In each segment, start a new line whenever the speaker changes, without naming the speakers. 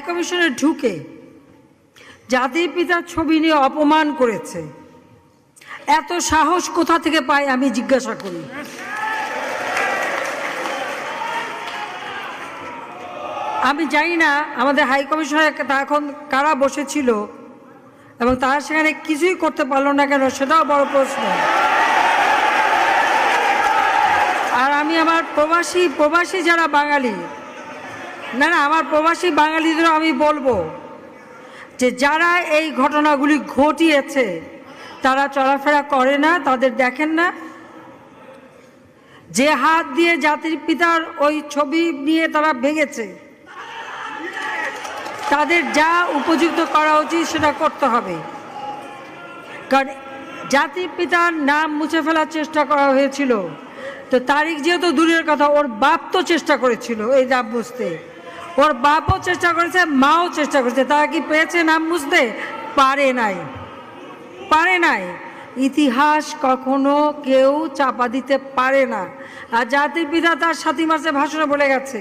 হাইকমিশনে ঢুকে জাতির পিতার ছবি নিয়ে অপমান করেছে, এত সাহস কোথা থেকে পায় আমি জিজ্ঞাসা করি। আমি জানি না আমাদের হাইকমিশনে এখন কারা বসেছিল এবং তারা সেখানে কিছুই করতে পারলো না কেন, সেটাও বড় প্রশ্ন। আর আমি আমার প্রবাসী যারা বাঙালি, না আমার প্রবাসী বাঙালিদেরও আমি বলবো যে যারা এই ঘটনাগুলি ঘটিয়েছে তারা চলাফেরা করে না, তাদের দেখেন না। যে হাত দিয়ে জাতির পিতার ওই ছবি নিয়ে তারা ভেঙেছে, তাদের যা উপযুক্ত করা উচিত সেটা করতে হবে। কারণ জাতির পিতার নাম মুছে ফেলার চেষ্টা করা হয়েছিল, তো তারিখ যেহেতু দূরের কথা, ওর বাপ তো চেষ্টা করেছিল এই নাম মুছতে, ওর বাপও চেষ্টা করেছে, মাও চেষ্টা করেছে। তারা কি পেয়েছে নাম মুছতে? পারে নাই। ইতিহাস কখনো কেউ চাপা দিতে পারে না। আর জাতির পিতা তার 7 মাসে ভাষণে বলে গেছে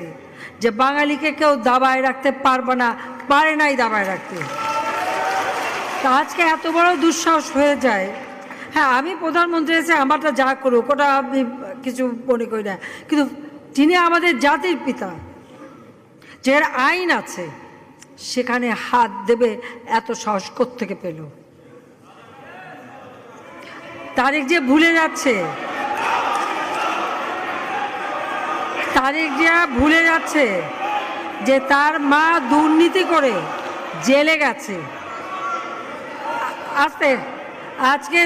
যে বাঙালিকে কেউ দাবায় রাখতে পারবে না, পারে নাই দাবায় রাখতে। তা আজকে এত বড় দুঃসাহস হয়ে যায়। হ্যাঁ, আমি প্রধানমন্ত্রী এসে আমারটা যা করুক ওটা আমি কিছু মনে করি না, কিন্তু তিনি আমাদের জাতির পিতা, যে আইন আছে সেখানে হাত দেবে এত সাহস কোত্থেকে পেল? তারিখ যে ভুলে যাচ্ছে যে তার মা দুর্নীতি করে জেলে গেছে। আজকে